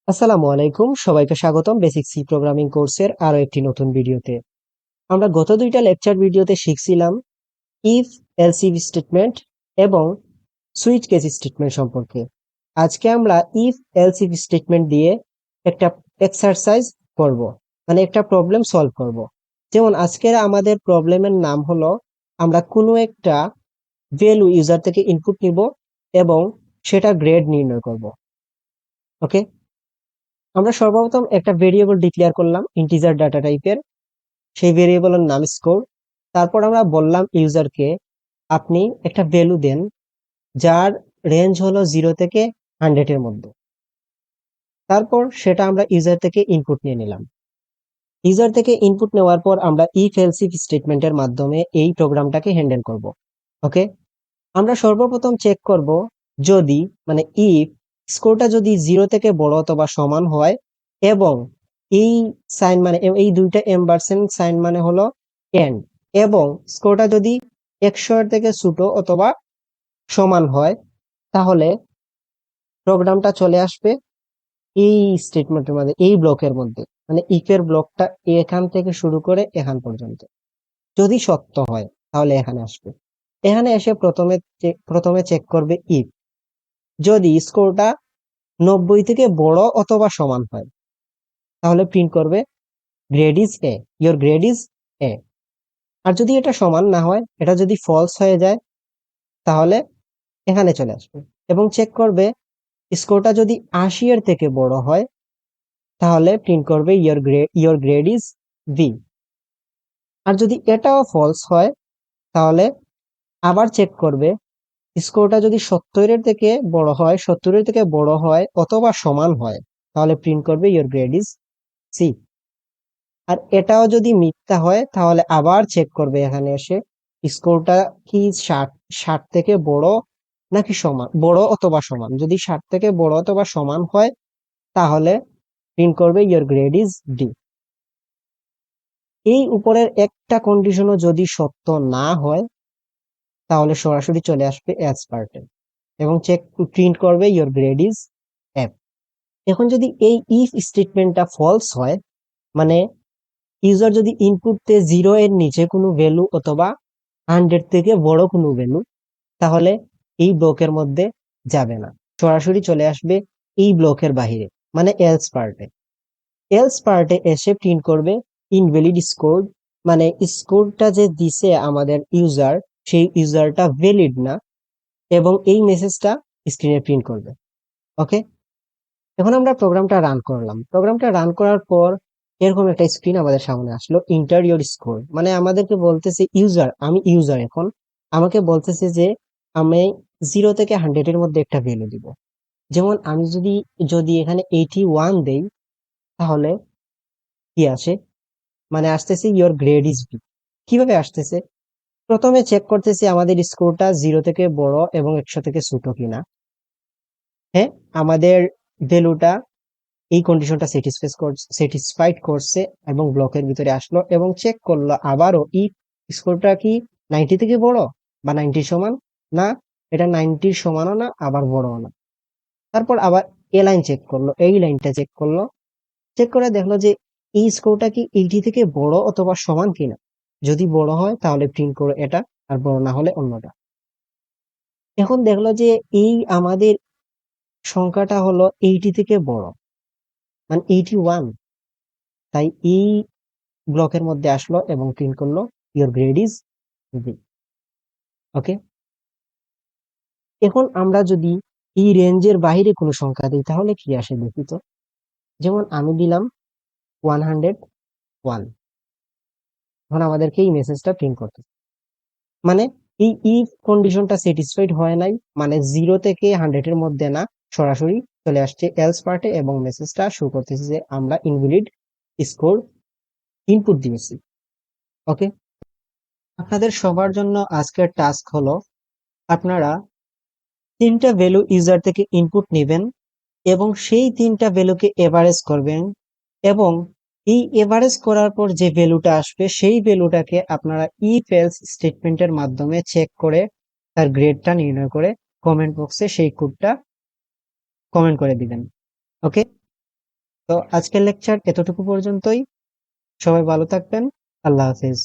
আসসালামু আলাইকুম, সবাইকে স্বাগতম বেসিক সি প্রোগ্রামিং কোর্সের আরো একটি নতুন ভিডিওতে। আমরা গত দুইটা লেকচার ভিডিওতে শিখছিলাম ইফ এলসিফ স্টেটমেন্ট এবং সুইচ কেস স্টেটমেন্ট সম্পর্কে। আজকে আমরা ইফ এলসিফ স্টেটমেন্ট দিয়ে একটা এক্সারসাইজ করব, মানে একটা প্রবলেম সলভ করব। যেমন আজকের আমাদের প্রবলেমের নাম হলো, আমরা কোনো একটা ভ্যালু ইউজার থেকে ইনপুট নিব এবং সেটা গ্রেড নির্ণয় করব। ওকে, আমরা সর্বপ্রথম একটা ভেরিয়েবল ডিক্লেয়ার করলাম ইন্টিজার ডাটা টাইপের, সেই ভেরিয়েবলের নাম স্কোর। তারপর আমরা বললাম ইউজারকে আপনি একটা ভ্যালু দেন যার রেঞ্জ হলো 0 থেকে 100 এর মধ্যে। তারপর সেটা আমরা ইউজার থেকে ইনপুট নিয়ে নিলাম। ইউজার থেকে ইনপুট নেওয়ার পর আমরা ইফ এলস ইফ স্টেটমেন্টের মাধ্যমে এই প্রোগ্রামটাকে হ্যান্ডেল করব। ওকে, আমরা সর্বপ্রথম চেক করব যদি মানে ইফ স্কোরটা যদি 0 থেকে বড় অথবা সমান হয় এবং এই সাইন মানে এই দুইটা এম্পারসেন্ট সাইন মানে হলো এন্ড, এবং স্কোরটা যদি 100 থেকে ছোট অথবা সমান হয়, তাহলে প্রোগ্রামটা চলে আসবে এই স্টেটমেন্টের মধ্যে, এই ব্লকের মধ্যে, মানে ইফের ব্লকটা এখান থেকে শুরু করে এখান পর্যন্ত। যদি সত্য হয় তাহলে এখানে আসবে। এখানে এসে প্রথমে চেক করবে ইফ যদি স্কোরটা 90 থেকে বড় অথবা সমান হয়, তাহলে প্রিন্ট করবে grade is A, your grade is A. আর যদি এটা সমান না হয়, এটা যদি ফলস হয়ে যায়, তাহলে এখানে চলে আসবে এবং চেক করবে স্কোরটা যদি 80 এর থেকে বড় হয়, তাহলে প্রিন্ট করবে ইয়োর গ্রেড ইজ বি। আর যদি এটাও ফলস হয়, তাহলে আবার চেক করবে স্কোরটা যদি 70 এর থেকে বড় হয় অথবা সমান হয়, তাহলে প্রিন্ট করবে ইয়োর গ্রেড ইজ সি। আর এটাও যদি মিথ্যা হয়, তাহলে আবার চেক করবে এখানে এসে স্কোরটা কি 60 থেকে বড় নাকি সমান, বড় অথবা সমান। যদি 60 থেকে বড় অথবা সমান হয়, তাহলে প্রিন্ট করবে ইয়োর গ্রেড ইজ ডি। এই উপরের একটা কন্ডিশনও যদি সত্য না হয়, তাহলে সরাসরি চলে আসবে এলস পার্টে এবং প্রিন্ট করবে ইয়োর গ্রেড ইজ এফ। এখন যদি এই ইফ স্টেটমেন্টটা ফলস হয়, মানে ইউজার যদি ইনপুটতে 0 এর নিচে কোনো ভ্যালু অথবা 100 থেকে বড় কোনো ভ্যালু, তাহলে এই ব্লকের মধ্যে যাবে না, সরাসরি চলে আসবে এই ব্লকের বাহিরে, মানে এলস পার্টে। এলস পার্টে এসে প্রিন্ট করবে ইনভ্যালিড স্কোর, মানে স্কোরটা যে দিছে আমাদের ইউজার, সেই ইউজারটা ভ্যালিড না, এবং এই মেসেজটা স্ক্রিনে প্রিন্ট করবে। ওকে, এখন আমরা প্রোগ্রামটা রান করলাম। প্রোগ্রামটা রান করার পর এরকম একটা স্ক্রিন আমাদের সামনে আসলো, ইন্টার ইওর স্কোর। মানে আমাদেরকে বলতেছে ইউজার, আমি ইউজার, এখন আমাকে বলতেছে যে আমি 0 থেকে 100 এর মধ্যে একটা ভ্যালু দিব। যেমন আমি যদি যদি এখানে 81 দেই, তাহলে কি আসে, মানে আসতেছে ইওর গ্রেড ইজ বি। কিভাবে আসতেছে? প্রথমে চেক করতেছি আমাদের স্কোরটা 0 থেকে বড় এবং 100 থেকে ছোট কিনা। হ্যাঁ, আমাদের ভ্যালুটা এই কন্ডিশনটা স্যাটিসফাইড করছে এবং ব্লকের ভিতরে আসলো এবং চেক করলো আবারও ইফ স্কোরটা কি 90 থেকে বড় বা 90 সমান না, এটা 90 সমানও না আবার বড়ও না। তারপর আবার এ লাইন চেক করলো, এই লাইনটা চেক করলো, চেক করে দেখলো যে এই স্কোরটা কি 80 থেকে বড় অথবা সমান কিনা। যদি বড় হয় তাহলে প্রিন্ট করো এটা, আর বড় না হলে অন্যটা। এখন দেখলো যে এই আমাদের সংখ্যাটা হলো 80 থেকে বড়, মানে 81। তাই এই ব্লকের মধ্যে আসলো এবং প্রিন্ট করলো ইওর গ্রেড ইজ বি। ওকে, এখন আমরা যদি এই রেঞ্জের বাইরে কোনো সংখ্যা দিই, তাহলে কি আসে দেখি তো। যেমন আমি দিলাম 101, এখন আমাদেরকে এই মেসেজটা প্রিন্ট করতে, মানে এই ইফ কন্ডিশনটা স্যাটিসফাইড হয় নাই, মানে 0 থেকে 100 এর মধ্যে না, সরাসরি চলে আসছে এলস পার্টে এবং মেসেজটা শো করতেছে যে আমরা ইনভ্যালিড স্কোর ইনপুট দিয়েছি। ওকে, আপনাদের সবার জন্য আজকের টাস্ক হলো, আপনারা 3টা ভ্যালু ইউজার থেকে ইনপুট নেবেন এবং সেই 3টা ভ্যালুকে এভারেজ করবেন, এবং এই এভারেজ করার পর যে ভ্যালুটা আসবে, সেই ভ্যালুটাকে আপনারা ইফ এলস স্টেটমেন্টের মাধ্যমে চেক করে তার গ্রেডটা নির্ণয় করে কমেন্ট বক্সে সেই কোডটা কমেন্ট করে দিবেন। ওকে, তো আজকের লেকচার এতটুকু পর্যন্তই। সবাই ভালো থাকবেন। আল্লাহ হাফেজ।